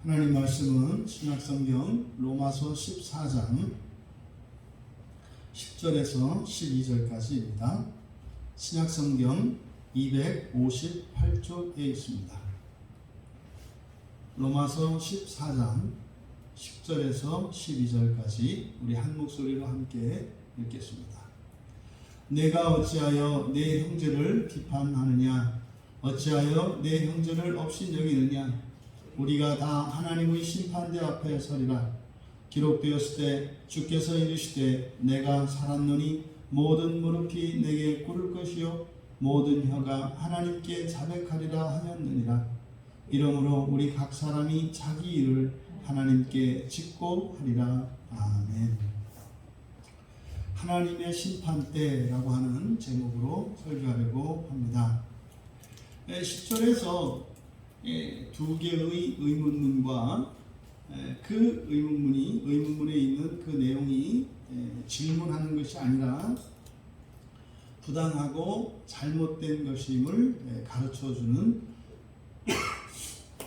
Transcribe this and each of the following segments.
하나님 말씀은 신약성경 로마서 14장 10절에서 12절까지입니다. 신약성경 258쪽에 있습니다. 로마서 14장 10절에서 12절까지 우리 한 목소리로 함께 읽겠습니다. 내가 어찌하여 내 형제를 비판하느냐? 어찌하여 내 형제를 업신여기느냐? 우리가 다 하나님의 심판대 앞에 서리라. 기록되었을 때 주께서 이르시되 내가 살았노니 모든 무릎이 내게 꿇을 것이요 모든 혀가 하나님께 자백하리라 하였느니라. 이러므로 우리 각 사람이 자기 일을 하나님께 짓고 하리라. 아멘. 하나님의 심판대라고 하는 제목으로 설교하려고 합니다. 10절에서 두 개의 의문문과 그 의문문에 있는 그 내용이 질문하는 것이 아니라 부당하고 잘못된 것임을 가르쳐주는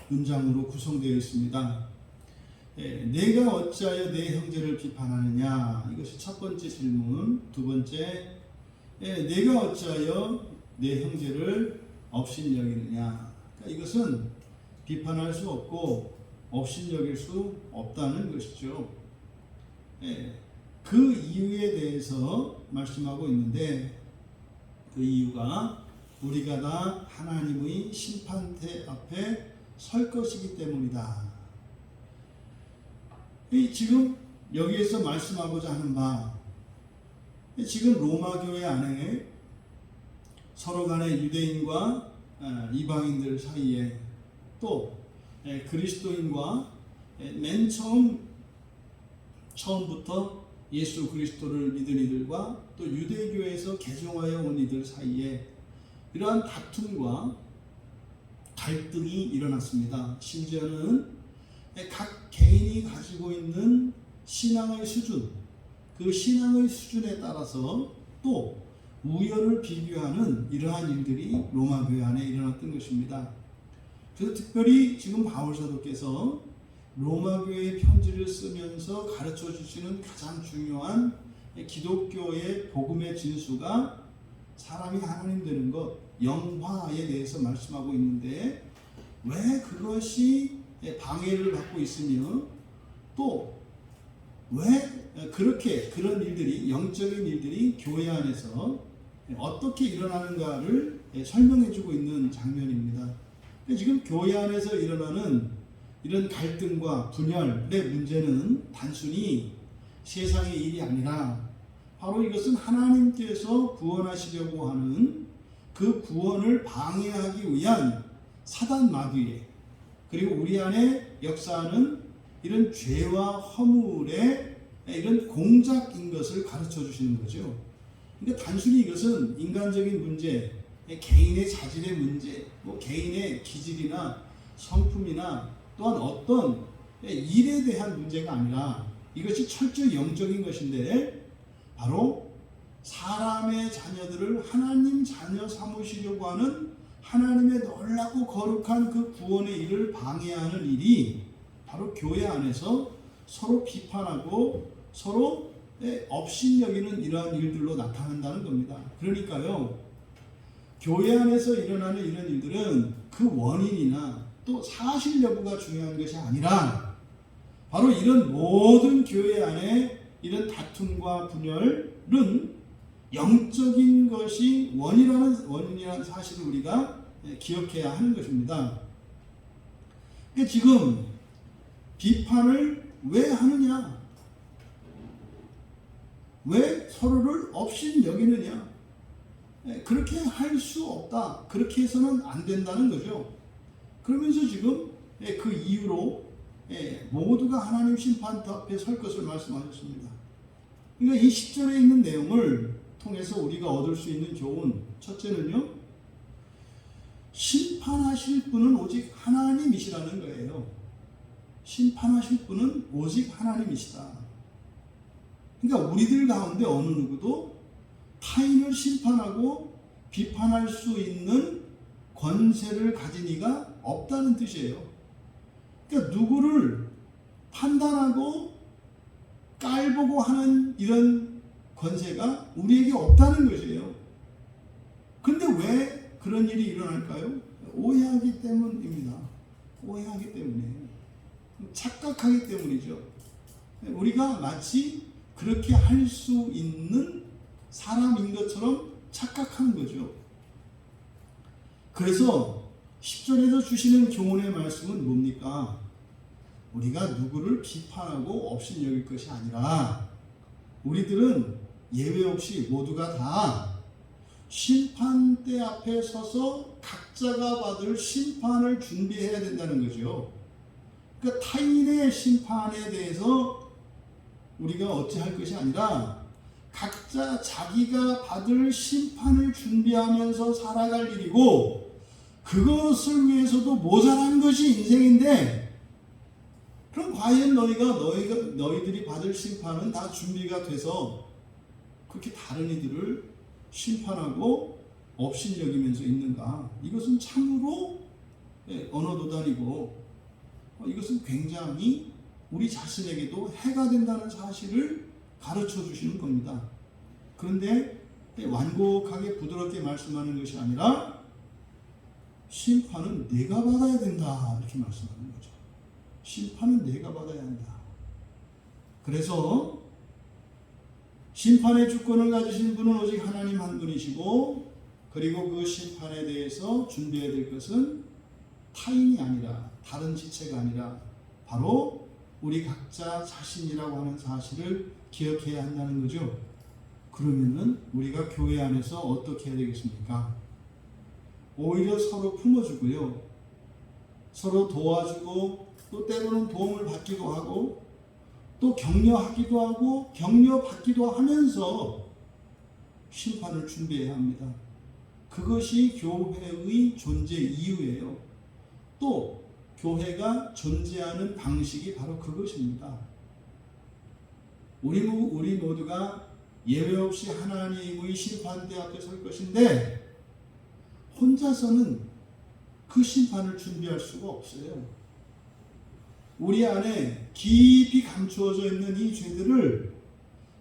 문장으로 구성되어 있습니다. 내가 어찌하여 내 형제를 비판하느냐? 이것이 첫 번째 질문. 두 번째, 내가 어찌하여 내 형제를 업신여기느냐? 그러니까 이것은 비판할 수 없고 업신여길 수 없다는 것이죠. 그 이유에 대해서 말씀하고 있는데, 그 이유가 우리가 다 하나님의 심판대 앞에 설 것이기 때문이다. 지금 여기에서 말씀하고자 하는 바, 지금 로마 교회 안에 서로 간에 유대인과 이방인들 사이에 또 그리스도인과 맨 처음부터 예수 그리스도를 믿은 이들과 또 유대교에서 개종하여 온 이들 사이에 이러한 다툼과 갈등이 일어났습니다. 심지어는 각 개인이 가지고 있는 신앙의 수준, 그 신앙의 수준에 따라서 또 우열을 비교하는 이러한 일들이 로마 교회 안에 일어났던 것입니다. 그래서 특별히 지금 바울 사도께서 로마 교회의 편지를 쓰면서 가르쳐 주시는 가장 중요한 기독교의 복음의 진수가 사람이 하나님 되는 것, 영화에 대해서 말씀하고 있는데, 왜 그것이 방해를 받고 있으며 또 왜 그런 일들이, 영적인 일들이 교회 안에서 어떻게 일어나는가를 설명해 주고 있는 장면입니다. 지금 교회 안에서 일어나는 이런 갈등과 분열의 문제는 단순히 세상의 일이 아니라 바로 이것은 하나님께서 구원하시려고 하는 그 구원을 방해하기 위한 사단 마귀의, 그리고 우리 안에 역사하는 이런 죄와 허물의 이런 공작인 것을 가르쳐 주시는 거죠. 그러니까 단순히 이것은 인간적인 문제, 개인의 자질의 문제, 개인의 기질이나 성품이나 또한 어떤 일에 대한 문제가 아니라 이것이 철저히 영적인 것인데, 바로 사람의 자녀들을 하나님 자녀 삼으시려고 하는 하나님의 놀랍고 거룩한 그 구원의 일을 방해하는 일이 바로 교회 안에서 서로 비판하고 서로 업신여기는 이러한 일들로 나타난다는 겁니다. 그러니까요, 교회 안에서 일어나는 이런 일들은 그 원인이나 또 사실 여부가 중요한 것이 아니라 바로 이런 모든 교회 안에 이런 다툼과 분열은 영적인 것이 원인이라는 사실을 우리가 기억해야 하는 것입니다. 지금 비판을 왜 하느냐? 왜 서로를 업신여기느냐? 그렇게 할 수 없다. 그렇게 해서는 안 된다는 거죠. 그러면서 지금 그 이유로 모두가 하나님 심판대 앞에 설 것을 말씀하셨습니다. 그러니까 이 10절에 있는 내용을 통해서 우리가 얻을 수 있는 교훈, 첫째는요, 심판하실 분은 오직 하나님이시라는 거예요. 심판하실 분은 오직 하나님이시다. 그러니까 우리들 가운데 어느 누구도 타인을 심판하고 비판할 수 있는 권세를 가진 이가 없다는 뜻이에요. 그러니까 누구를 판단하고 깔보고 하는 이런 권세가 우리에게 없다는 것이에요. 근데 왜 그런 일이 일어날까요? 오해하기 때문입니다. 오해하기 때문에. 착각하기 때문이죠. 우리가 마치 그렇게 할 수 있는 사람인 것처럼 착각하는 거죠. 그래서 10절에서 주시는 교훈의 말씀은 뭡니까? 우리가 누구를 비판하고 업신여길 것이 아니라 우리들은 예외 없이 모두가 다 심판대 앞에 서서 각자가 받을 심판을 준비해야 된다는 거죠. 그러니까 타인의 심판에 대해서 우리가 어찌할 것이 아니라 각자 자기가 받을 심판을 준비하면서 살아갈 일이고, 그것을 위해서도 모자란 것이 인생인데, 그럼 과연 너희들이 받을 심판은 다 준비가 돼서 그렇게 다른 이들을 심판하고 업신여기면서 있는가? 이것은 참으로 언어도단이고, 이것은 굉장히 우리 자신에게도 해가 된다는 사실을 가르쳐 주시는 겁니다. 그런데 완곡하게 부드럽게 말씀하는 것이 아니라 심판은 내가 받아야 된다, 이렇게 말씀하는 거죠. 심판은 내가 받아야 한다. 그래서 심판의 주권을 가지신 분은 오직 하나님 한 분이시고, 그리고 그 심판에 대해서 준비해야 될 것은 타인이 아니라, 다른 지체가 아니라 바로 우리 각자 자신이라고 하는 사실을 기억해야 한다는 거죠. 그러면은 우리가 교회 안에서 어떻게 해야 되겠습니까? 오히려 서로 품어주고요, 서로 도와주고, 또 때로는 도움을 받기도 하고, 또 격려하기도 하고 격려받기도 하면서 심판을 준비해야 합니다. 그것이 교회의 존재 이유예요. 또 교회가 존재하는 방식이 바로 그것입니다. 우리 모두가 예외 없이 하나님의 심판대 앞에 설 것인데, 혼자서는 그 심판을 준비할 수가 없어요. 우리 안에 깊이 감추어져 있는 이 죄들을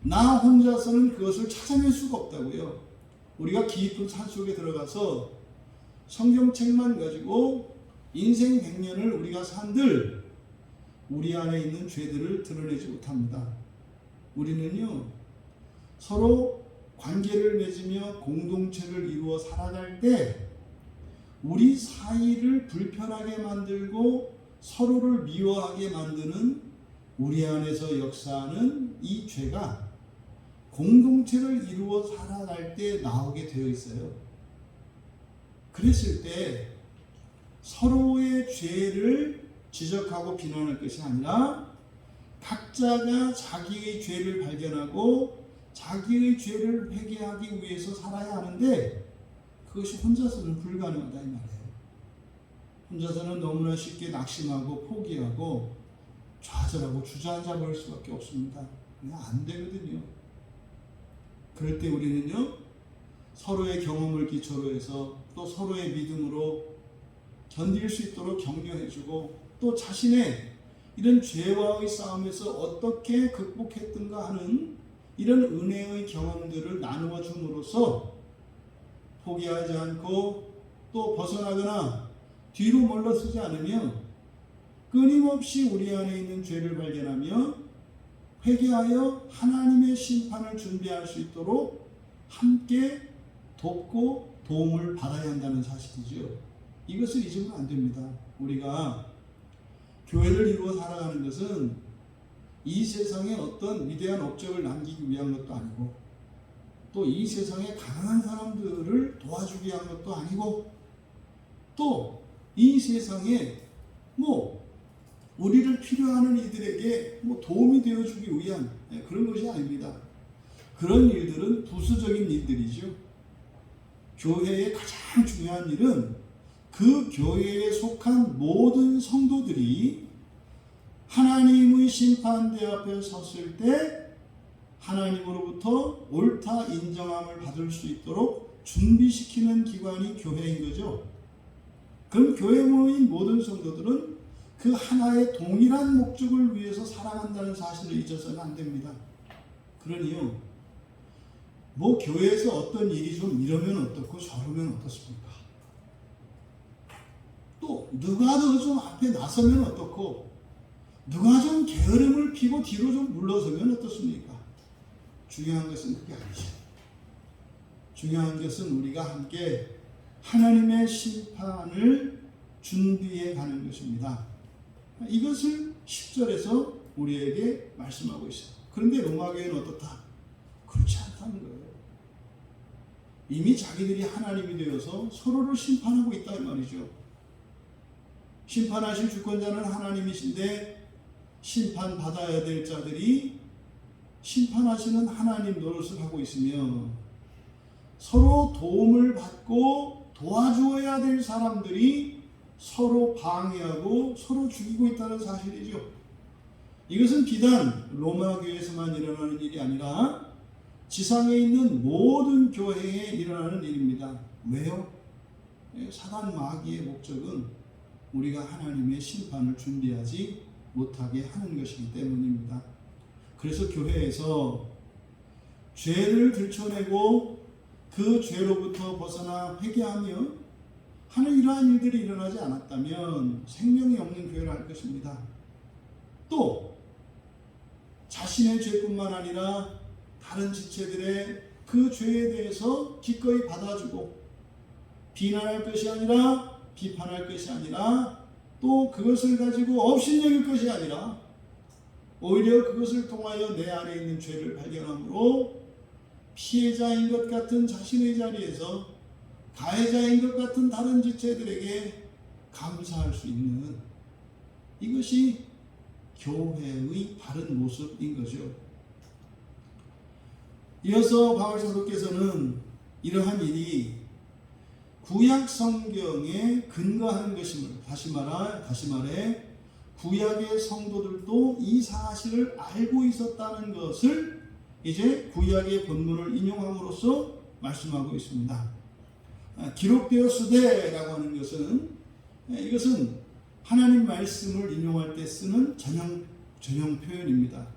나 혼자서는 그것을 찾아낼 수가 없다고요. 우리가 깊은 산속에 들어가서 성경책만 가지고 인생 100년을 우리가 산들 우리 안에 있는 죄들을 드러내지 못합니다. 우리는요, 서로 관계를 맺으며 공동체를 이루어 살아갈 때 우리 사이를 불편하게 만들고 서로를 미워하게 만드는 우리 안에서 역사하는 이 죄가 공동체를 이루어 살아갈 때 나오게 되어 있어요. 그랬을 때 서로의 죄를 지적하고 비난할 것이 아니라 각자가 자기의 죄를 발견하고 자기의 죄를 회개하기 위해서 살아야 하는데, 그것이 혼자서는 불가능하다 이 말이에요. 혼자서는 너무나 쉽게 낙심하고 포기하고 좌절하고 주저앉아 버릴 수밖에 없습니다. 그냥 안 되거든요. 그럴 때 우리는요, 서로의 경험을 기초로 해서 또 서로의 믿음으로 견딜 수 있도록 격려해주고, 또 자신의 이런 죄와의 싸움에서 어떻게 극복했던가 하는 이런 은혜의 경험들을 나누어 줌으로써 포기하지 않고 또 벗어나거나 뒤로 물러서지 않으며 끊임없이 우리 안에 있는 죄를 발견하며 회개하여 하나님의 심판을 준비할 수 있도록 함께 돕고 도움을 받아야 한다는 사실이죠. 이것을 잊으면 안 됩니다. 우리가 교회를 이루어 살아가는 것은 이 세상에 어떤 위대한 업적을 남기기 위한 것도 아니고, 또 이 세상에 가난한 사람들을 도와주기 위한 것도 아니고, 또 이 세상에 우리를 필요하는 이들에게 도움이 되어주기 위한 그런 것이 아닙니다. 그런 일들은 부수적인 일들이죠. 교회의 가장 중요한 일은 그 교회에 속한 모든 성도들이 하나님의 심판대 앞에 섰을 때 하나님으로부터 옳다 인정함을 받을 수 있도록 준비시키는 기관이 교회인 거죠. 그럼 교회 모인 모든 성도들은 그 하나의 동일한 목적을 위해서 살아간다는 사실을 잊어서는 안 됩니다. 그러니요, 뭐 교회에서 어떤 일이 좀 이러면 어떻고 저러면 어떻습니까? 또 누가 더 좀 앞에 나서면 어떻고 누가 좀 게으름을 피고 뒤로 좀 물러서면 어떻습니까? 중요한 것은 그게 아니죠. 중요한 것은 우리가 함께 하나님의 심판을 준비해 가는 것입니다. 이것을 10절에서 우리에게 말씀하고 있어요. 그런데 로마교회는 어떻다? 그렇지 않다는 거예요. 이미 자기들이 하나님이 되어서 서로를 심판하고 있다 이 말이죠. 심판하실 주권자는 하나님이신데 심판받아야 될 자들이 심판하시는 하나님 노릇을 하고 있으며 서로 도움을 받고 도와주어야 될 사람들이 서로 방해하고 서로 죽이고 있다는 사실이죠. 이것은 비단 로마 교회에서만 일어나는 일이 아니라 지상에 있는 모든 교회에 일어나는 일입니다. 왜요? 사단 마귀의 목적은 우리가 하나님의 심판을 준비하지 못하게 하는 것이기 때문입니다. 그래서 교회에서 죄를 들춰내고 그 죄로부터 벗어나 회개하며 하는 이러한 일들이 일어나지 않았다면 생명이 없는 교회라 할 것입니다. 또 자신의 죄뿐만 아니라 다른 지체들의 그 죄에 대해서 기꺼이 받아주고 비난할 것이 아니라 비판할 것이 아니라 또 그것을 가지고 업신여길 것이 아니라 오히려 그것을 통하여 내 안에 있는 죄를 발견함으로 피해자인 것 같은 자신의 자리에서 가해자인 것 같은 다른 지체들에게 감사할 수 있는 이것이 교회의 바른 모습인 거죠. 이어서 바울 사도께서는 이러한 일이 구약 성경에 근거하는 것임을 다시 말해 구약의 성도들도 이 사실을 알고 있었다는 것을 이제 구약의 본문을 인용함으로써 말씀하고 있습니다. 기록되었으되라고 하는 것은 이것은 하나님 말씀을 인용할 때 쓰는 전형 표현입니다.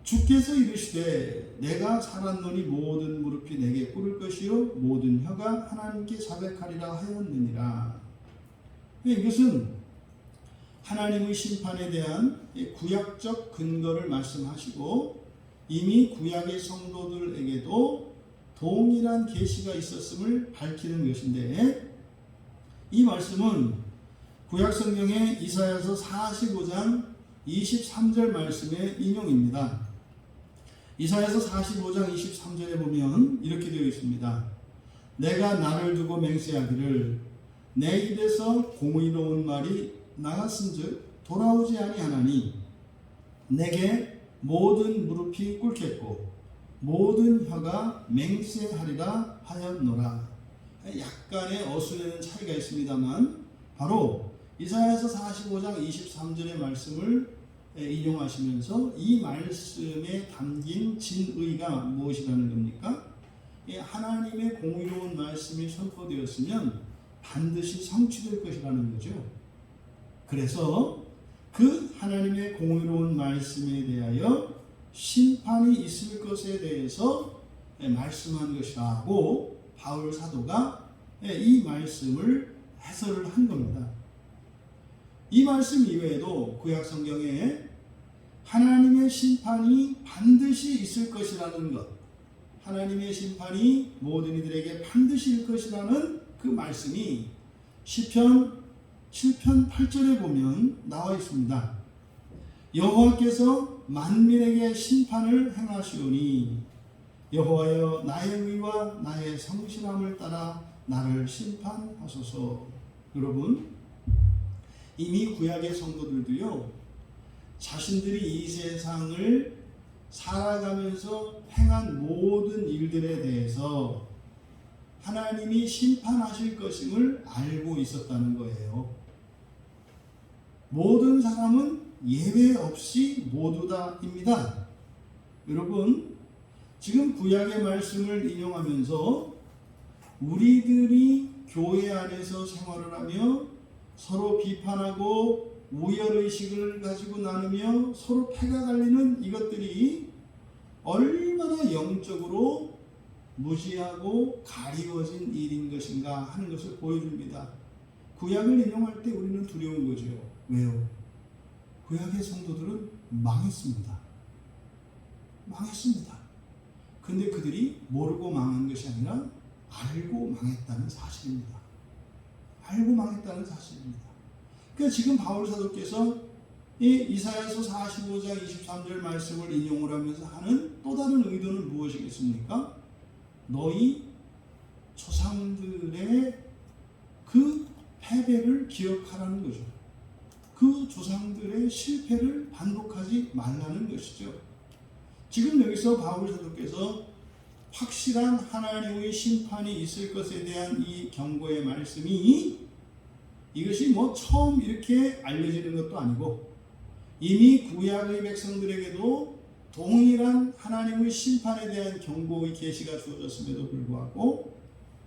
주께서 이르시되 내가 살았노니 모든 무릎이 내게 꿇을 것이요 모든 혀가 하나님께 자백하리라 하였느니라. 이것은 하나님의 심판에 대한 구약적 근거를 말씀하시고 이미 구약의 성도들에게도 동일한 계시가 있었음을 밝히는 것인데 이 말씀은 구약 성경의 이사야서 45장 23절 말씀의 인용입니다. 이사야서 45장 23절에 보면 이렇게 되어 있습니다. 내가 나를 두고 맹세하기를 내 입에서 공의로운 말이 나갔은즉 돌아오지 아니하나니 내게 모든 무릎이 꿇겠고 모든 혀가 맹세하리라 하였노라. 약간의 어순에는 차이가 있습니다만 바로 이사야서 45장 23절의 말씀을 인용하시면서 이 말씀에 담긴 진의가 무엇이라는 겁니까? 하나님의 공의로운 말씀이 선포되었으면 반드시 성취될 것이라는 거죠. 그래서 그 하나님의 공의로운 말씀에 대하여 심판이 있을 것에 대해서 말씀한 것이라고 바울 사도가 이 말씀을 해설을 한 겁니다. 이 말씀 이외에도 구약 성경에 하나님의 심판이 반드시 있을 것이라는 것, 하나님의 심판이 모든 이들에게 반드시 일 것이라는 그 말씀이 시편 7편 8절에 보면 나와 있습니다. 여호와께서 만민에게 심판을 행하시오니 여호와여 나의 의와 나의 성실함을 따라 나를 심판하소서. 여러분, 이미 구약의 성도들도요 자신들이 이 세상을 살아가면서 행한 모든 일들에 대해서 하나님이 심판하실 것임을 알고 있었다는 거예요. 모든 사람은 예외 없이 모두 다입니다. 여러분, 지금 구약의 말씀을 인용하면서 우리들이 교회 안에서 생활을 하며 서로 비판하고 우열의식을 가지고 나누며 서로 패가 갈리는 이것들이 얼마나 영적으로 무지하고 가리워진 일인 것인가 하는 것을 보여줍니다. 구약을 인용할 때 우리는 두려운 거죠. 왜요? 구약의 성도들은 망했습니다. 망했습니다. 근데 그들이 모르고 망한 것이 아니라 알고 망했다는 사실입니다. 알고 망했다는 사실입니다. 그러니까 지금 바울 사도께서 이 이사야서 45장 23절 말씀을 인용을 하면서 하는 또 다른 의도는 무엇이겠습니까? 너희 조상들의 그 패배를 기억하라는 거죠. 그 조상들의 실패를 반복하지 말라는 것이죠. 지금 여기서 바울 사도께서 확실한 하나님의 심판이 있을 것에 대한 이 경고의 말씀이 이것이 뭐 처음 이렇게 알려지는 것도 아니고 이미 구약의 백성들에게도 동일한 하나님의 심판에 대한 경고의 계시가 주어졌음에도 불구하고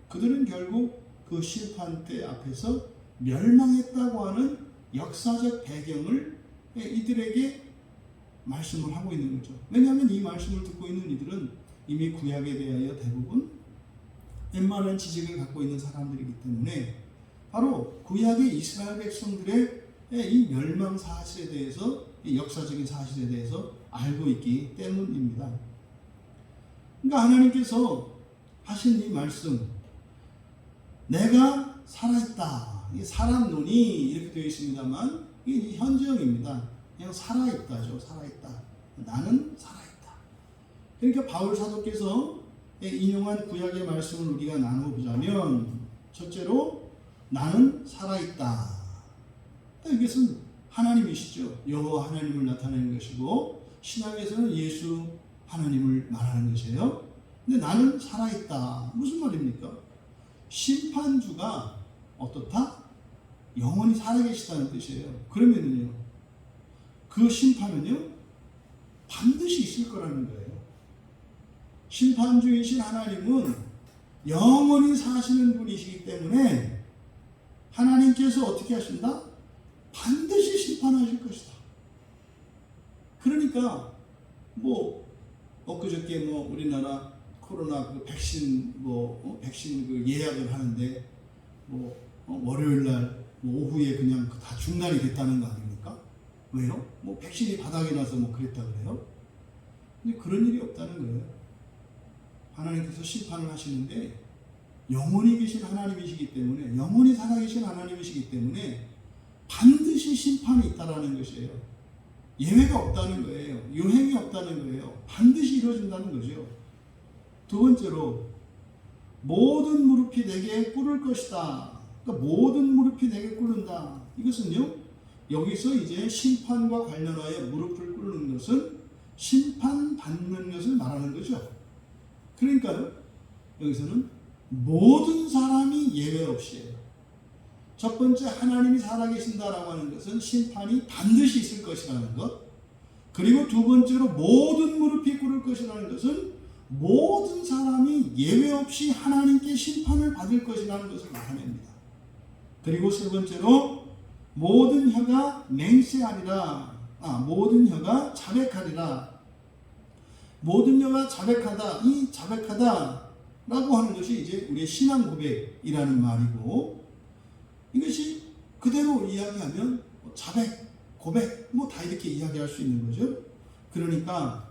그들은 결국 그 심판대 앞에서 멸망했다고 하는 역사적 배경을 이들에게 말씀을 하고 있는 거죠. 왜냐하면 이 말씀을 듣고 있는 이들은 이미 구약에 대하여 대부분 웬만한 지식을 갖고 있는 사람들이기 때문에 바로 구약의 이스라엘 백성들의 이 멸망 사실에 대해서, 이 역사적인 사실에 대해서 알고 있기 때문입니다. 그러니까 하나님께서 하신 이 말씀, 내가 살아있다. 살았노니 이렇게 되어 있습니다만 이게 현재형입니다. 그냥 살아있다죠. 살아있다. 나는 살아있다. 그러니까 바울 사도께서 인용한 구약의 말씀을 우리가 나눠보자면 첫째로 나는 살아있다. 이것은 하나님이시죠. 여호와 하나님을 나타내는 것이고 신약에서는 예수 하나님을 말하는 것이에요. 근데 나는 살아있다. 무슨 말입니까? 심판주가 어떻다? 영원히 살아계시다는 뜻이에요. 그러면은요, 그 심판은요, 반드시 있을 거라는 거예요. 심판주이신 하나님은 영원히 사시는 분이시기 때문에 하나님께서 어떻게 하신다? 반드시 심판하실 것이다. 그러니까 엊그저께 우리나라 코로나 그 백신 백신 그 예약을 하는데 월요일 날 오후에 그냥 다 중단이 됐다는 거 아닙니까? 왜요? 백신이 바닥에 나서 그랬다 그래요? 근데 그런 일이 없다는 거예요. 하나님께서 심판을 하시는데 영원히 계신 하나님이시기 때문에, 영원히 살아계신 하나님이시기 때문에 반드시 심판이 있다라는 것이에요. 예외가 없다는 거예요. 유행이 없다는 거예요. 반드시 이루어진다는 거죠. 두 번째로 모든 무릎이 내게 꿇을 것이다. 그러니까 모든 무릎이 내게 꿇는다. 이것은요, 여기서 이제 심판과 관련하여 무릎을 꿇는 것은 심판받는 것을 말하는 거죠. 그러니까요, 여기서는 모든 사람이 예외 없이에요. 첫 번째, 하나님이 살아계신다라고 하는 것은 심판이 반드시 있을 것이라는 것. 그리고 두 번째로 모든 무릎이 꿇을 것이라는 것은 모든 사람이 예외 없이 하나님께 심판을 받을 것이라는 것을 나타냅니다. 그리고 세 번째로 모든 혀가 맹세하리라. 모든 혀가 자백하리라. 모든 혀가 자백하다. 이 자백하다라고 하는 것이 이제 우리의 신앙 고백이라는 말이고, 이것이 그대로 이야기하면 자백, 고백 다 이렇게 이야기할 수 있는 거죠. 그러니까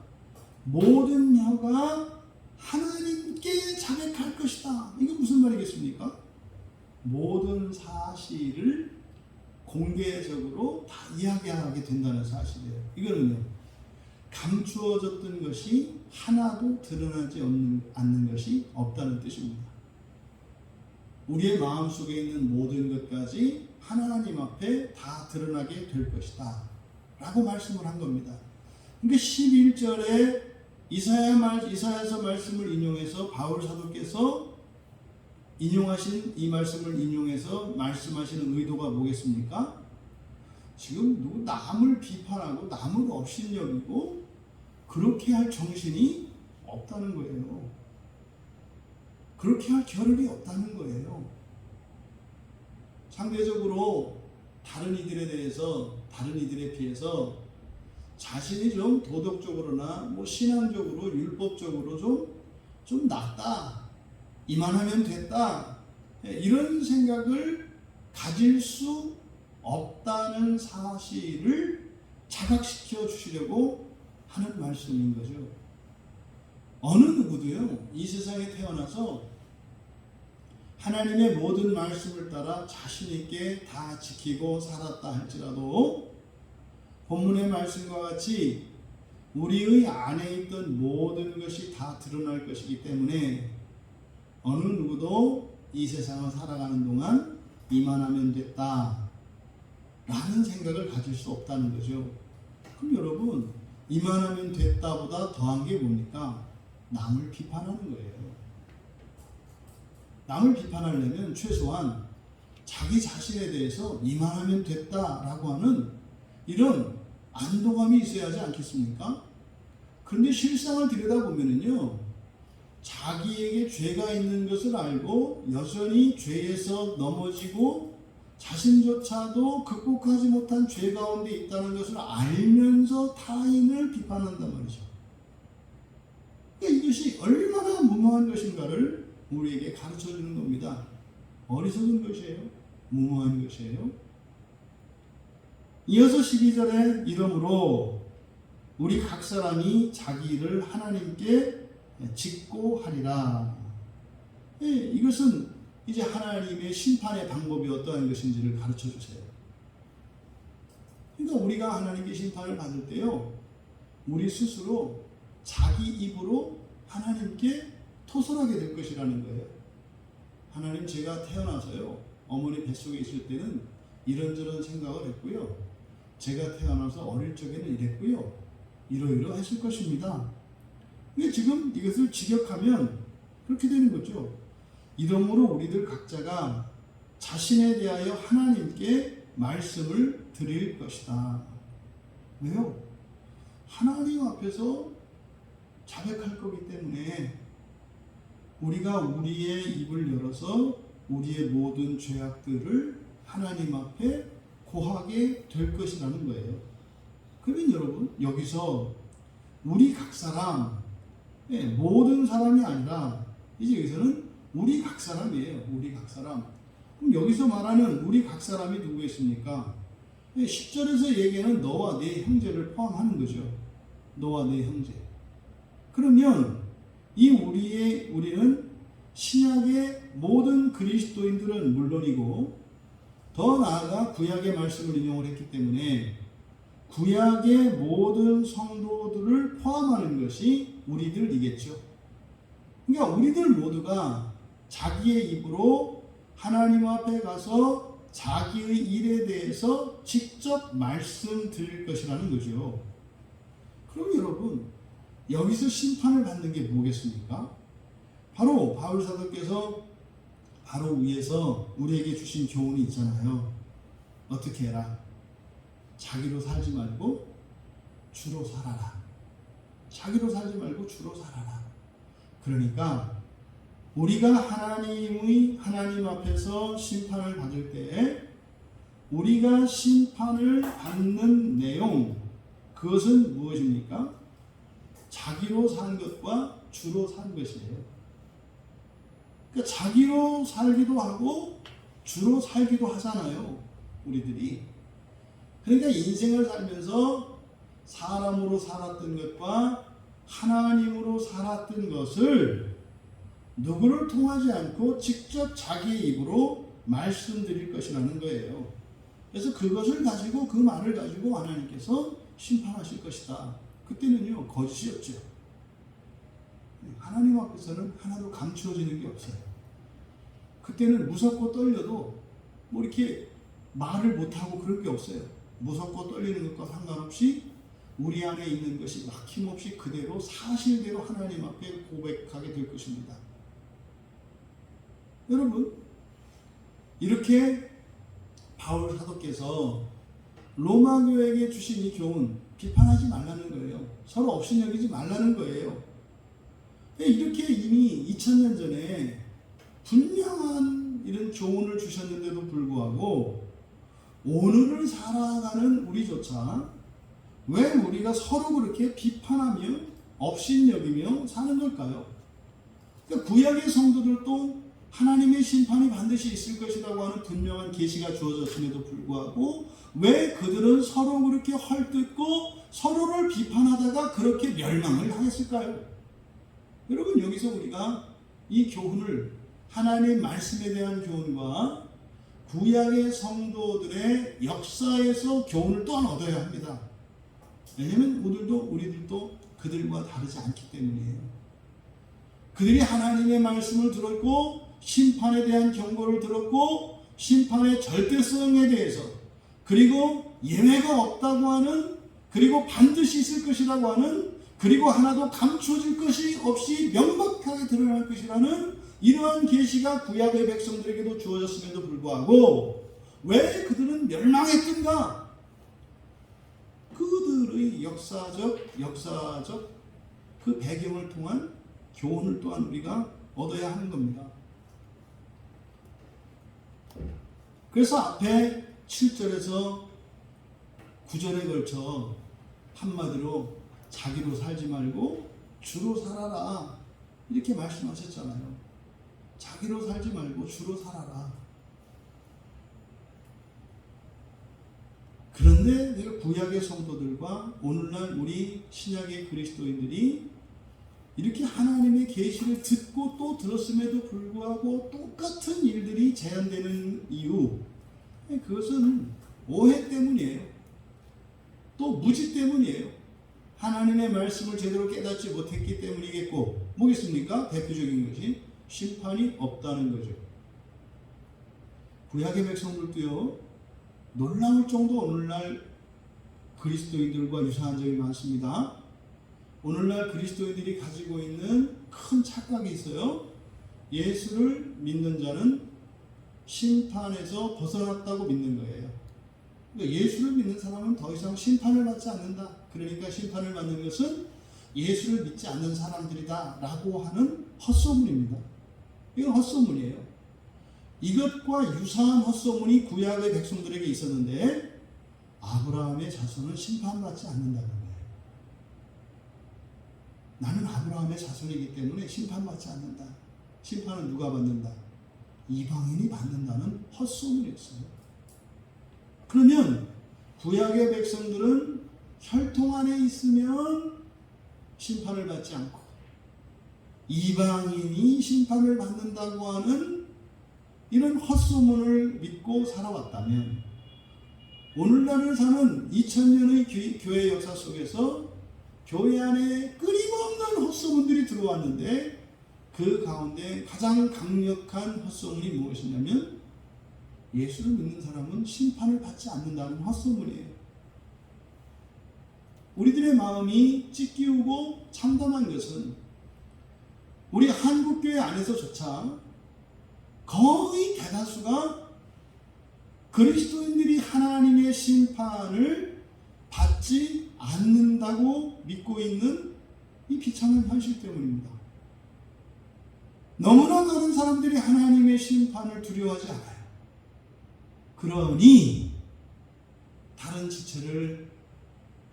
모든 혀가 하나님께 자백할 것이다. 이게 무슨 말이겠습니까? 모든 사실을 공개적으로 다 이야기하게 된다는 사실이에요. 이거는요, 감추어졌던 것이 하나도 드러나지 않는 것이 없다는 뜻입니다. 우리의 마음속에 있는 모든 것까지 하나님 앞에 다 드러나게 될 것이다 라고 말씀을 한 겁니다. 그러니까 11절에 이사야서 말씀을 인용해서 바울 사도께서 인용하신 이 말씀을 인용해서 말씀하시는 의도가 뭐겠습니까? 지금 남을 비판하고 남을 업신여기고 그렇게 할 정신이 없다는 거예요. 그렇게 할 겨를이 없다는 거예요. 상대적으로 다른 이들에 대해서, 다른 이들에 비해서 자신이 좀 도덕적으로나 뭐 신앙적으로, 율법적으로 좀 낫다, 이만하면 됐다, 이런 생각을 가질 수 없다는 사실을 자각시켜 주시려고 하는 말씀인 거죠. 어느 누구도요, 이 세상에 태어나서 하나님의 모든 말씀을 따라 자신 있게 다 지키고 살았다 할지라도 본문의 말씀과 같이 우리의 안에 있던 모든 것이 다 드러날 것이기 때문에 어느 누구도 이 세상을 살아가는 동안 이만하면 됐다 라는 생각을 가질 수 없다는 거죠. 그럼 여러분, 이만하면 됐다보다 더한 게 뭡니까? 남을 비판하는 거예요. 남을 비판하려면 최소한 자기 자신에 대해서 이만하면 됐다라고 하는 이런 안도감이 있어야 하지 않겠습니까? 그런데 실상을 들여다보면요, 자기에게 죄가 있는 것을 알고 여전히 죄에서 넘어지고 자신조차도 극복하지 못한 죄 가운데 있다는 것을 알면서 타인을 비판한단 말이죠. 그러니까 이것이 얼마나 무모한 것인가를 우리에게 가르쳐 주는 겁니다. 어리석은 것이에요. 무모한 것이에요. 이어서 12절에 이러므로 우리 각 사람이 자기 일을 하나님께 짓고 하리라. 이것은 이제 하나님의 심판의 방법이 어떠한 것인지를 가르쳐 주세요. 그러니까 우리가 하나님께 심판을 받을 때요, 우리 스스로 자기 입으로 하나님께 토설하게 될 것이라는 거예요. 하나님, 제가 태어나서요, 어머니 뱃속에 있을 때는 이런저런 생각을 했고요, 제가 태어나서 어릴 적에는 이랬고요, 이러이러했을 것입니다. 근데 지금 이것을 직역하면 그렇게 되는 거죠. 이러므로 우리들 각자가 자신에 대하여 하나님께 말씀을 드릴 것이다. 왜요? 하나님 앞에서 자백할 거기 때문에 우리가 우리의 입을 열어서 우리의 모든 죄악들을 하나님 앞에 고하게 될 것이라는 거예요. 그러면 여러분, 여기서 우리 각 사람, 모든 사람이 아니라 이제 여기서는 우리 각 사람이에요. 우리 각 사람. 그럼 여기서 말하는 우리 각 사람이 누구겠습니까? 10절에서 얘기하는 너와 네 형제를 포함하는 거죠. 너와 네 형제. 그러면 이 우리는 신약의 모든 그리스도인들은 물론이고 더 나아가 구약의 말씀을 인용을 했기 때문에 구약의 모든 성도들을 포함하는 것이 우리들이겠죠. 그러니까 우리들 모두가 자기의 입으로 하나님 앞에 가서 자기의 일에 대해서 직접 말씀드릴 것이라는 거죠. 그럼 여러분, 여기서 심판을 받는 게 뭐겠습니까? 바로 바울 사도께서 바로 위에서 우리에게 주신 교훈이 있잖아요. 어떻게 해라? 자기로 살지 말고 주로 살아라. 자기로 살지 말고 주로 살아라. 그러니까 우리가 하나님 앞에서 심판을 받을 때 우리가 심판을 받는 내용, 그것은 무엇입니까? 자기로 산 것과 주로 산 것이에요. 그러니까 자기로 살기도 하고 주로 살기도 하잖아요, 우리들이. 그러니까 인생을 살면서 사람으로 살았던 것과 하나님으로 살았던 것을 누구를 통하지 않고 직접 자기 입으로 말씀드릴 것이라는 거예요. 그래서 그것을 가지고, 그 말을 가지고 하나님께서 심판하실 것이다. 그때는요, 거짓이 없죠. 하나님 앞에서는 하나도 감추어지는 게 없어요. 그때는 무섭고 떨려도 뭐 이렇게 말을 못하고 그럴 게 없어요. 무섭고 떨리는 것과 상관없이 우리 안에 있는 것이 막힘없이 그대로 사실대로 하나님 앞에 고백하게 될 것입니다. 여러분, 이렇게 바울 사도께서 로마 교회에게 주신 이 교훈, 비판하지 말라는 거예요. 서로 업신여기지 말라는 거예요. 이렇게 이미 2000년 전에 분명한 이런 교훈을 주셨는데도 불구하고 오늘을 살아가는 우리조차 왜 우리가 서로 그렇게 비판하며 업신여기며 사는 걸까요? 그러니까 구약의 성도들도 하나님의 심판이 반드시 있을 것이라고 하는 분명한 계시가 주어졌음에도 불구하고 왜 그들은 서로 그렇게 헐뜯고 서로를 비판하다가 그렇게 멸망을 하였을까요? 여러분, 여기서 우리가 이 교훈을, 하나님의 말씀에 대한 교훈과 구약의 성도들의 역사에서 교훈을 또한 얻어야 합니다. 왜냐하면 우리들도 그들과 다르지 않기 때문이에요. 그들이 하나님의 말씀을 들었고 심판에 대한 경고를 들었고 심판의 절대성에 대해서, 그리고 예외가 없다고 하는, 그리고 반드시 있을 것이라고 하는, 그리고 하나도 감춰질 것이 없이 명백하게 드러날 것이라는 이러한 계시가 구약의 백성들에게도 주어졌음에도 불구하고 왜 그들은 멸망했던가? 그들의 역사적 그 배경을 통한 교훈을 또한 우리가 얻어야 하는 겁니다. 그래서 앞에 7절에서 9절에 걸쳐 한마디로 자기로 살지 말고 주로 살아라, 이렇게 말씀하셨잖아요. 자기로 살지 말고 주로 살아라. 그런데 내가 구약의 성도들과 오늘날 우리 신약의 그리스도인들이 이렇게 하나님의 계시를 듣고 또 들었음에도 불구하고 똑같은 일들이 재현되는 이유, 그것은 오해 때문이에요. 또 무지 때문이에요. 하나님의 말씀을 제대로 깨닫지 못했기 때문이겠고, 뭐겠습니까? 대표적인 것이 심판이 없다는 거죠. 구약의 백성들도요, 놀라울 정도 오늘날 그리스도인들과 유사한 점이 많습니다. 오늘날 그리스도인들이 가지고 있는 큰 착각이 있어요. 예수를 믿는 자는 심판에서 벗어났다고 믿는 거예요. 그러니까 예수를 믿는 사람은 더 이상 심판을 받지 않는다. 그러니까 심판을 받는 것은 예수를 믿지 않는 사람들이다 라고 하는 헛소문입니다. 이건 헛소문이에요. 이것과 유사한 헛소문이 구약의 백성들에게 있었는데 아브라함의 자손은 심판받지 않는다는 거예요. 나는 아브라함의 자손이기 때문에 심판받지 않는다. 심판은 누가 받는다? 이방인이 받는다는 헛소문이었어요. 그러면 구약의 백성들은 혈통 안에 있으면 심판을 받지 않고 이방인이 심판을 받는다고 하는 이런 헛소문을 믿고 살아왔다면, 오늘날을 사는 2000년의 교회 역사 속에서 교회 안에 끊임없는 헛소문들이 들어왔는데 그 가운데 가장 강력한 헛소문이 무엇이냐면 예수를 믿는 사람은 심판을 받지 않는다는 헛소문이에요. 우리들의 마음이 찢기우고 참담한 것은 우리 한국교회 안에서조차 거의 대다수가 그리스도인들이 하나님의 심판을 받지 않는다고 믿고 있는 이 비참한 현실 때문입니다. 너무나 많은 사람들이 하나님의 심판을 두려워하지 않아요. 그러니 다른 지체를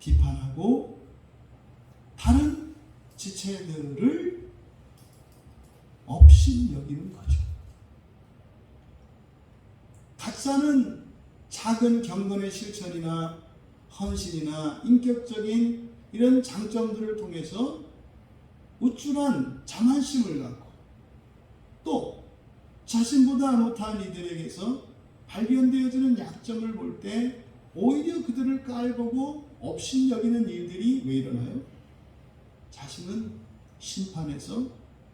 비판하고 다른 지체들을 업신여기는 거죠. 각자는 작은 경건의 실천이나 헌신이나 인격적인 이런 장점들을 통해서 우쭐한 자만심을 갖고 또 자신보다 못한 이들에게서 발견되어지는 약점을 볼 때 오히려 그들을 깔보고 업신여기는 일들이 왜 일어나요? 자신은 심판에서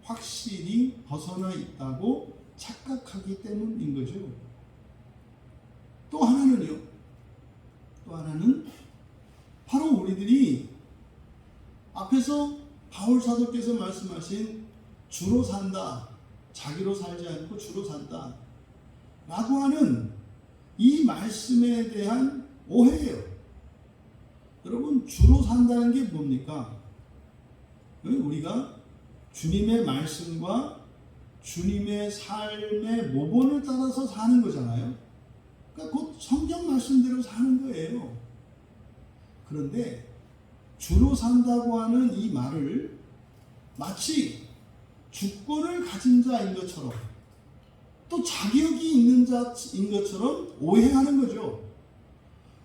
확실히 벗어나 있다고 착각하기 때문인 거죠. 또 하나는요. 또 하나는 바로 우리들이 앞에서 바울 사도께서 말씀하신 주로 산다, 자기로 살지 않고 주로 산다 라고 하는 이 말씀에 대한 오해예요. 여러분, 주로 산다는 게 뭡니까? 우리가 주님의 말씀과 주님의 삶의 모본을 따라서 사는 거잖아요. 그러니까 곧 성경 말씀대로 사는 거예요. 그런데 주로 산다고 하는 이 말을 마치 주권을 가진 자인 것처럼 또 자격이 있는 자인 것처럼 오해하는 거죠.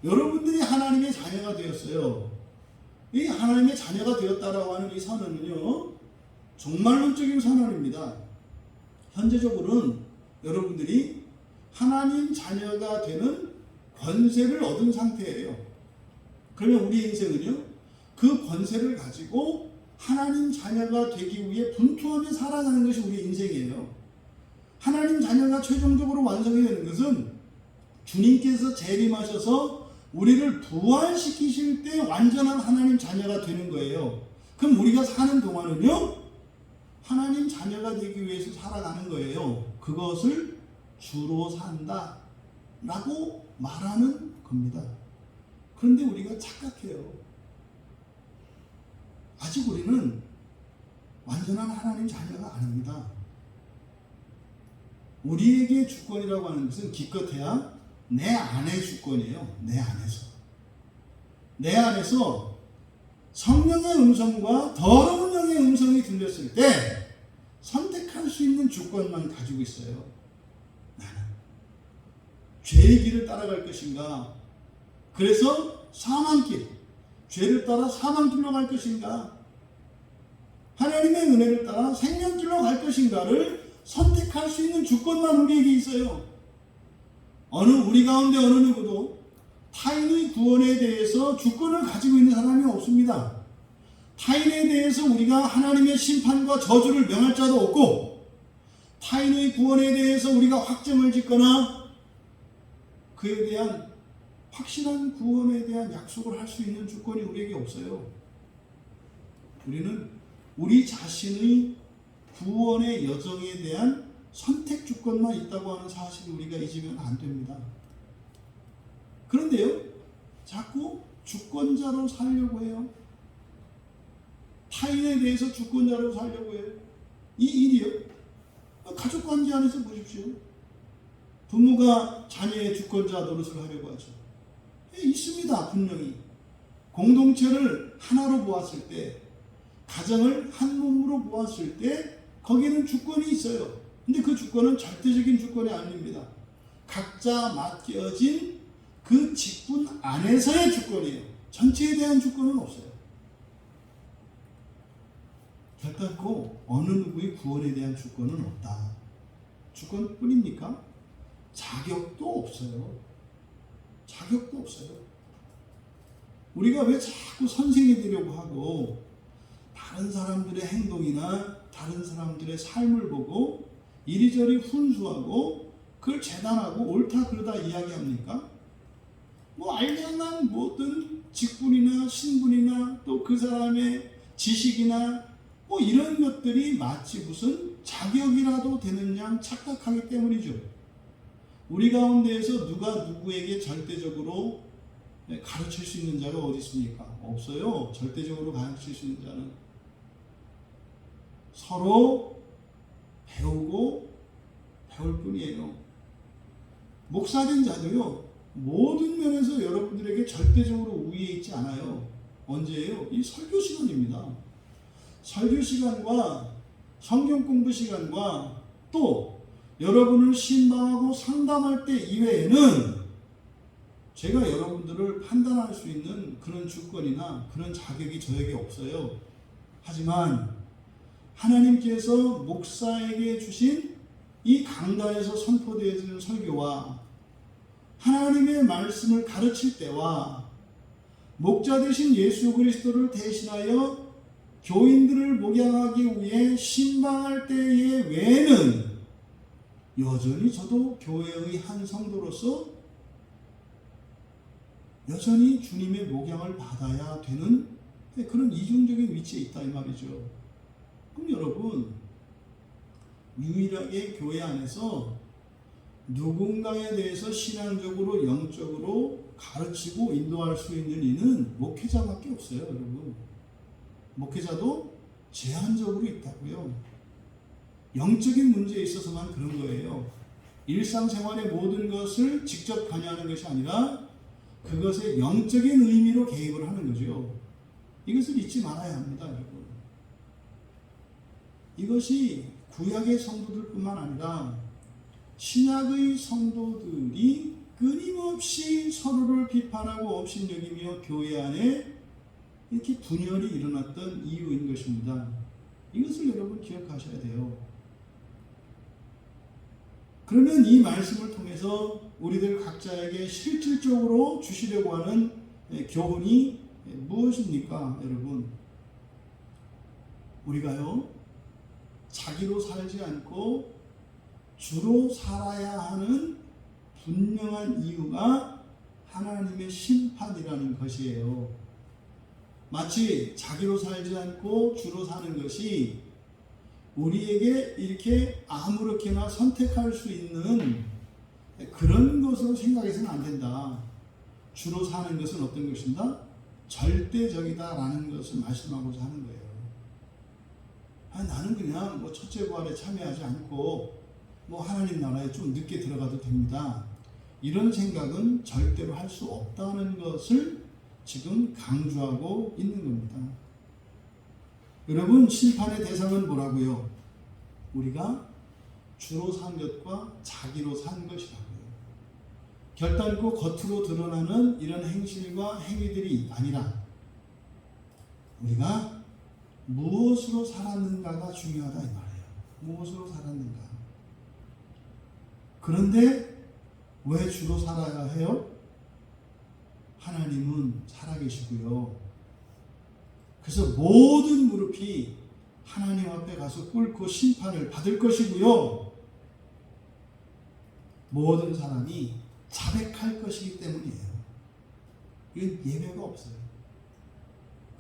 여러분들이 하나님의 자녀가 되었어요. 이 하나님의 자녀가 되었다라고 하는 이 선언은요, 종말론적인 선언입니다. 현재적으로는 여러분들이 하나님 자녀가 되는 권세를 얻은 상태예요. 그러면 우리 인생은요, 그 권세를 가지고 하나님 자녀가 되기 위해 분투하며 살아가는 것이 우리 인생이에요. 하나님 자녀가 최종적으로 완성이 되는 것은 주님께서 재림하셔서 우리를 부활시키실 때 완전한 하나님 자녀가 되는 거예요. 그럼 우리가 사는 동안은요, 하나님 자녀가 되기 위해서 살아가는 거예요. 그것을 주로 산다 라고 말하는 겁니다. 그런데 우리가 착각해요. 아직 우리는 완전한 하나님 자녀가 아닙니다. 우리에게 주권이라고 하는 것은 기껏해야 내 안의 주권이에요. 내 안에서. 내 안에서 성령의 음성과 더러운 영의 음성이 들렸을 때 선택할 수 있는 주권만 가지고 있어요. 나는 죄의 길을 따라갈 것인가? 그래서 사망길, 죄를 따라 사망길로 갈 것인가? 하나님의 은혜를 따라 생명길로 갈 것인가를 선택할 수 있는 주권만 우리에게 있어요. 우리 가운데 어느 누구도 타인의 구원에 대해서 주권을 가지고 있는 사람이 없습니다. 타인에 대해서 우리가 하나님의 심판과 저주를 명할 자도 없고, 타인의 구원에 대해서 우리가 확정을 짓거나 그에 대한 확실한 구원에 대한 약속을 할 수 있는 주권이 우리에게 없어요. 우리는 우리 자신의 구원의 여정에 대한 선택 주권만 있다고 하는 사실을 우리가 잊으면 안 됩니다. 그런데요, 자꾸 주권자로 살려고 해요. 타인에 대해서 주권자로 살려고 해요. 이 일이요, 가족 관계 안에서 보십시오. 부모가 자녀의 주권자 노릇을 하려고 하죠. 있습니다. 분명히 공동체를 하나로 보았을 때, 가정을 한 몸으로 보았을 때 거기에는 주권이 있어요. 근데 그 주권은 절대적인 주권이 아닙니다. 각자 맡겨진 그 직분 안에서의 주권이에요. 전체에 대한 주권은 없어요. 결단코 어느 누구의 구원에 대한 주권은 없다. 주권뿐입니까? 자격도 없어요. 자격도 없어요. 우리가 왜 자꾸 선생이 되려고 하고 다른 사람들의 행동이나 다른 사람들의 삶을 보고 이리저리 훈수하고 그걸 재단하고 옳다 그르다 이야기합니까? 알량한 모든 직분이나 신분이나 또 그 사람의 지식이나 이런 것들이 마치 무슨 자격이라도 되는 양 착각하기 때문이죠. 우리 가운데에서 누가 누구에게 절대적으로 가르칠 수 있는 자가 어디 있습니까? 없어요. 절대적으로 가르칠 수 있는 자는 서로 배우고 배울 뿐이에요. 목사된 자도요, 모든 면에서 여러분들에게 절대적으로 우위에 있지 않아요. 언제예요? 이 설교 시간입니다. 설교 시간과 성경 공부 시간과 또 여러분을 신방하고 상담할 때 이외에는 제가 여러분들을 판단할 수 있는 그런 주권이나 그런 자격이 저에게 없어요. 하지만 하나님께서 목사에게 주신 이 강단에서 선포되어지는 설교와 하나님의 말씀을 가르칠 때와 목자 되신 예수 그리스도를 대신하여 교인들을 목양하기 위해 신방할 때의 외에는 여전히 저도 교회의 한 성도로서 여전히 주님의 목양을 받아야 되는 그런 이중적인 위치에 있다 이 말이죠. 그럼 여러분, 유일하게 교회 안에서 누군가에 대해서 신앙적으로 영적으로 가르치고 인도할 수 있는 이는 목회자밖에 없어요. 여러분, 목회자도 제한적으로 있다고요. 영적인 문제에 있어서만 그런 거예요. 일상생활의 모든 것을 직접 관여하는 것이 아니라 그것의 영적인 의미로 개입을 하는 거죠. 이것을 잊지 말아야 합니다, 여러분. 이것이 구약의 성도들뿐만 아니라 신약의 성도들이 끊임없이 서로를 비판하고 업신여기며 교회 안에 이렇게 분열이 일어났던 이유인 것입니다. 이것을 여러분 기억하셔야 돼요. 그러면 이 말씀을 통해서 우리들 각자에게 실질적으로 주시려고 하는 교훈이 무엇입니까, 여러분? 우리가요, 자기로 살지 않고 주로 살아야 하는 분명한 이유가 하나님의 심판이라는 것이에요. 마치 자기로 살지 않고 주로 사는 것이 우리에게 이렇게 아무렇게나 선택할 수 있는 그런 것으로 생각해서는 안 된다. 주로 사는 것은 어떤 것인가? 절대적이다라는 것을 말씀하고자 하는 거예요. 나는 그냥 첫째 부활에 참여하지 않고 하나님 나라에 좀 늦게 들어가도 됩니다. 이런 생각은 절대로 할 수 없다는 것을 지금 강조하고 있는 겁니다. 여러분, 심판의 대상은 뭐라고요? 우리가 주로 산 것과 자기로 산 것이라고요. 결단코 겉으로 드러나는 이런 행실과 행위들이 아니라 우리가 무엇으로 살았는가가 중요하다 이 말이에요. 무엇으로 살았는가. 그런데 왜 주로 살아야 해요? 하나님은 살아계시고요. 그래서 모든 무릎이 하나님 앞에 가서 꿇고 심판을 받을 것이고요. 모든 사람이 자백할 것이기 때문이에요. 이건 예외가 없어요.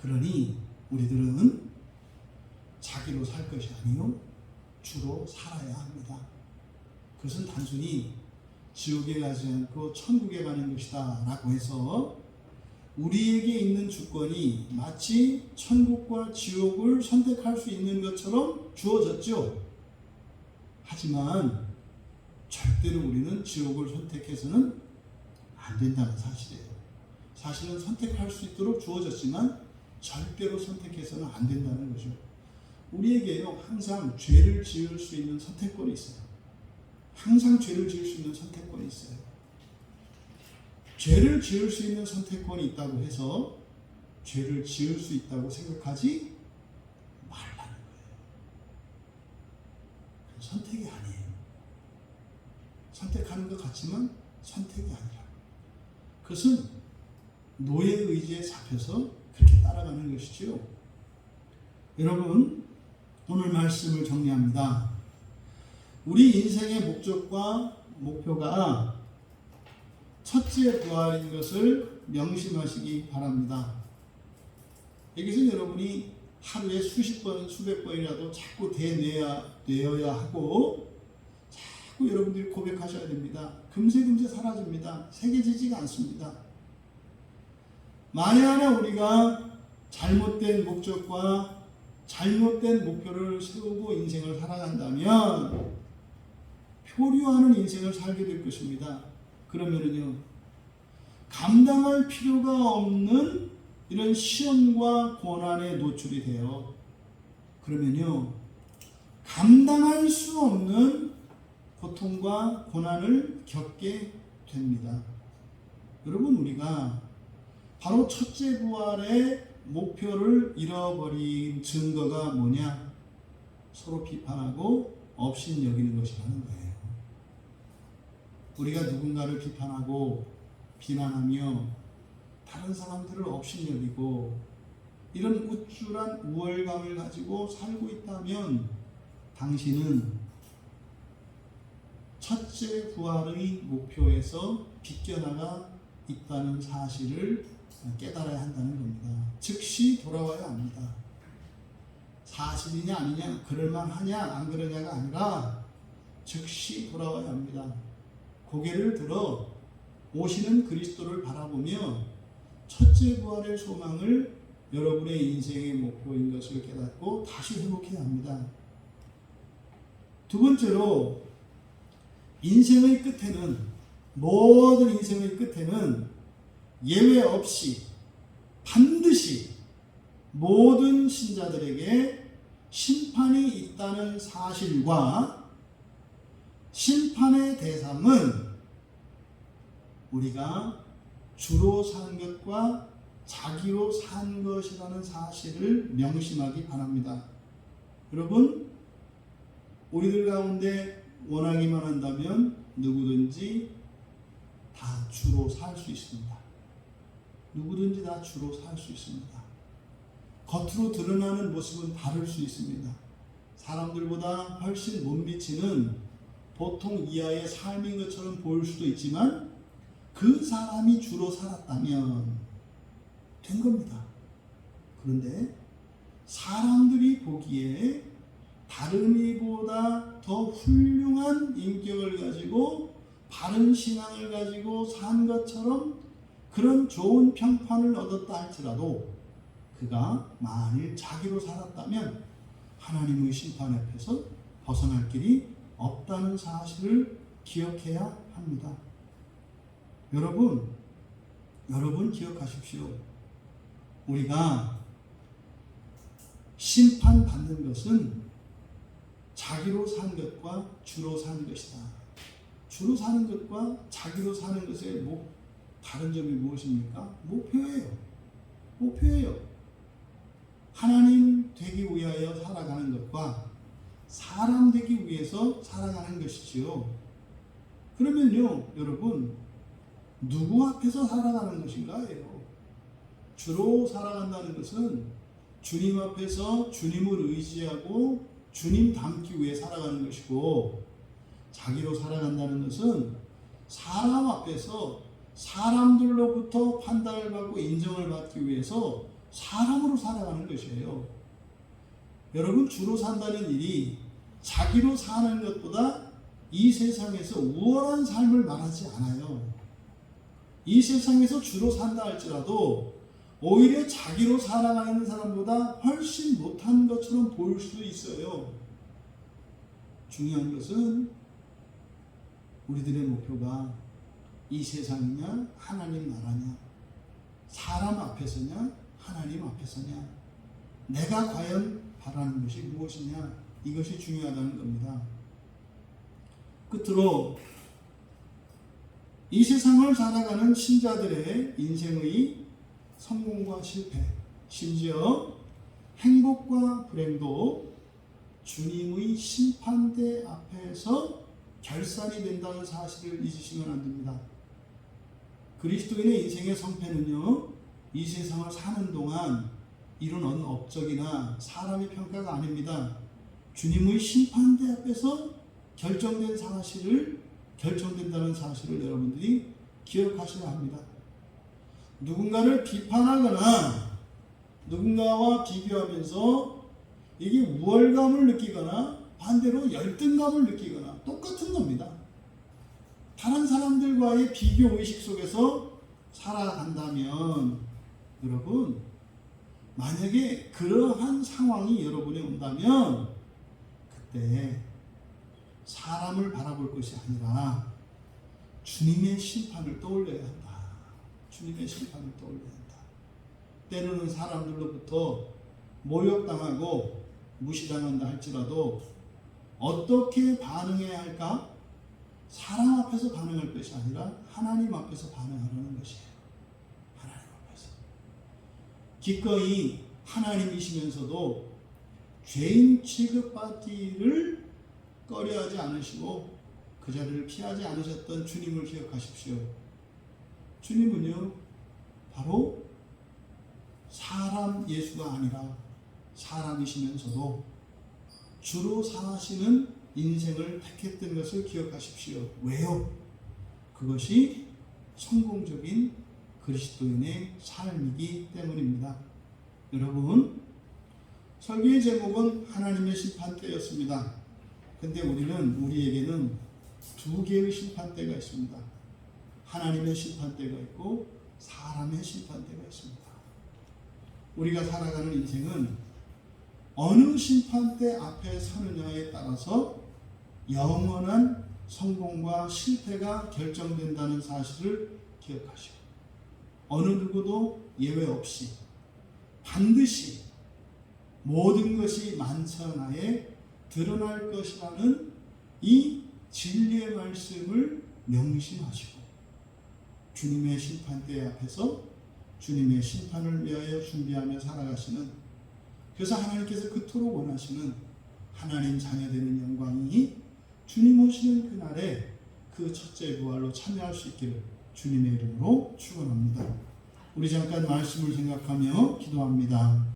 그러니 우리들은 자기로 살 것이 아니요 주로 살아야 합니다. 그것은 단순히 지옥에 가지 않고 천국에 가는 것이다 라고 해서 우리에게 있는 주권이 마치 천국과 지옥을 선택할 수 있는 것처럼 주어졌죠. 하지만 절대로 우리는 지옥을 선택해서는 안 된다는 사실이에요. 사실은 선택할 수 있도록 주어졌지만 절대로 선택해서는 안 된다는 거죠. 우리에게요, 항상 죄를 지을 수 있는 선택권이 있어요. 항상 죄를 지을 수 있는 선택권이 있어요. 죄를 지을 수 있는 선택권이 있다고 해서 죄를 지을 수 있다고 생각하지 말라는 거예요. 선택이 아니에요. 선택하는 것 같지만 선택이 아니라. 그것은 노예 의지에 잡혀서 그렇게 따라가는 것이지요. 여러분, 오늘 말씀을 정리합니다. 우리 인생의 목적과 목표가 첫째 부활인 것을 명심하시기 바랍니다. 여기서 여러분이 하루에 수십 번, 수백 번이라도 자꾸 되어야 하고 자꾸 여러분들이 고백하셔야 됩니다. 금세 사라집니다. 새겨지지가 않습니다. 만약에 우리가 잘못된 목적과 잘못된 목표를 세우고 인생을 살아간다면 표류하는 인생을 살게 될 것입니다. 그러면은요, 감당할 필요가 없는 이런 시험과 고난에 노출이 돼요. 그러면요, 감당할 수 없는 고통과 고난을 겪게 됩니다. 여러분, 우리가 바로 첫째 부활의 목표를 잃어버린 증거가 뭐냐? 서로 비판하고 업신여기는 것이라는 거예요. 우리가 누군가를 비판하고 비난하며 다른 사람들을 업신여기고 이런 우쭐한 우월감을 가지고 살고 있다면 당신은 첫째 부활의 목표에서 비껴나가 있다는 사실을 깨달아야 한다는 겁니다. 즉시 돌아와야 합니다. 사실이냐 아니냐, 그럴만하냐 안 그러냐가 아니라 즉시 돌아와야 합니다. 고개를 들어 오시는 그리스도를 바라보며 첫째 부활의 소망을 여러분의 인생의 목표인 것을 깨닫고 다시 회복해야 합니다. 두 번째로 인생의 끝에는, 모든 인생의 끝에는 예외 없이 반드시 모든 신자들에게 심판이 있다는 사실과 심판의 대상은 우리가 주로 산 것과 자기로 산 것이라는 사실을 명심하기 바랍니다. 여러분, 우리들 가운데 원하기만 한다면 누구든지 다 주로 살 수 있습니다. 누구든지 다 주로 살 수 있습니다. 겉으로 드러나는 모습은 다를 수 있습니다. 사람들보다 훨씬 못 미치는 보통 이하의 삶인 것처럼 보일 수도 있지만 그 사람이 주로 살았다면 된 겁니다. 그런데 사람들이 보기에 다른 이보다 더 훌륭한 인격을 가지고 바른 신앙을 가지고 산 것처럼 그런 좋은 평판을 얻었다 할지라도 그가 만일 자기로 살았다면 하나님의 심판 앞에서 벗어날 길이 없다는 사실을 기억해야 합니다. 여러분 기억하십시오. 우리가 심판받는 것은 자기로 산 것과 주로 사는 것이다. 주로 사는 것과 자기로 사는 것의 다른 점이 무엇입니까? 목표예요. 하나님 되기 위하여 살아가는 것과 사람 되기 위해서 살아가는 것이지요. 그러면요, 여러분, 누구 앞에서 살아가는 것인가요? 주로 살아간다는 것은 주님 앞에서 주님을 의지하고 주님 닮기 위해 살아가는 것이고, 자기로 살아간다는 것은 사람 앞에서 사람들로부터 판단을 받고 인정을 받기 위해서 사람으로 살아가는 것이에요. 여러분, 주로 산다는 일이 자기로 사는 것보다 이 세상에서 우월한 삶을 말하지 않아요. 이 세상에서 주로 산다 할지라도 오히려 자기로 살아가는 사람보다 훨씬 못한 것처럼 보일 수도 있어요. 중요한 것은 우리들의 목표가 이 세상이냐 하나님 나라냐, 사람 앞에서냐 하나님 앞에서냐, 내가 과연 바라는 것이 무엇이냐, 이것이 중요하다는 겁니다. 끝으로 이 세상을 살아가는 신자들의 인생의 성공과 실패, 심지어 행복과 불행도 주님의 심판대 앞에서 결산이 된다는 사실을 잊으시면 안 됩니다. 그리스도인의 인생의 성패는요, 이 세상을 사는 동안 이룬 어느 업적이나 사람의 평가가 아닙니다. 주님의 심판대 앞에서 결정된다는 사실을 여러분들이 기억하셔야 합니다. 누군가를 비판하거나 누군가와 비교하면서 이게 우월감을 느끼거나 반대로 열등감을 느끼거나 똑같은 겁니다. 다른 사람들과의 비교 의식 속에서 살아간다면, 여러분, 만약에 그러한 상황이 여러분에 온다면 그때 사람을 바라볼 것이 아니라 주님의 심판을 떠올려야 한다. 주님의 심판을 떠올려야 한다. 때로는 사람들로부터 모욕당하고 무시당한다 할지라도 어떻게 반응해야 할까? 사람 앞에서 반응할 것이 아니라 하나님 앞에서 반응하라는 것이에요. 하나님 앞에서. 기꺼이 하나님이시면서도 죄인 취급받기를 꺼려하지 않으시고 그 자리를 피하지 않으셨던 주님을 기억하십시오. 주님은요, 바로 사람 예수가 아니라 사람이시면서도 주로 사시는 인생을 택했던 것을 기억하십시오. 왜요? 그것이 성공적인 그리스도인의 삶이기 때문입니다. 여러분, 설교의 제목은 하나님의 심판대였습니다. 근데 우리에게는 두 개의 심판대가 있습니다. 하나님의 심판대가 있고 사람의 심판대가 있습니다. 우리가 살아가는 인생은 어느 심판대 앞에 서느냐에 따라서 영원한 성공과 실패가 결정된다는 사실을 기억하시고 어느 누구도 예외 없이 반드시 모든 것이 만천하에 드러날 것이라는 이 진리의 말씀을 명심하시고 주님의 심판대 앞에서 주님의 심판을 위하여 준비하며 살아가시는, 그래서 하나님께서 그토록 원하시는 하나님 자녀되는 영광이 주님 오시는 그날에 그 첫째 부활로 참여할 수 있기를 주님의 이름으로 축원합니다. 우리 잠깐 말씀을 생각하며 기도합니다.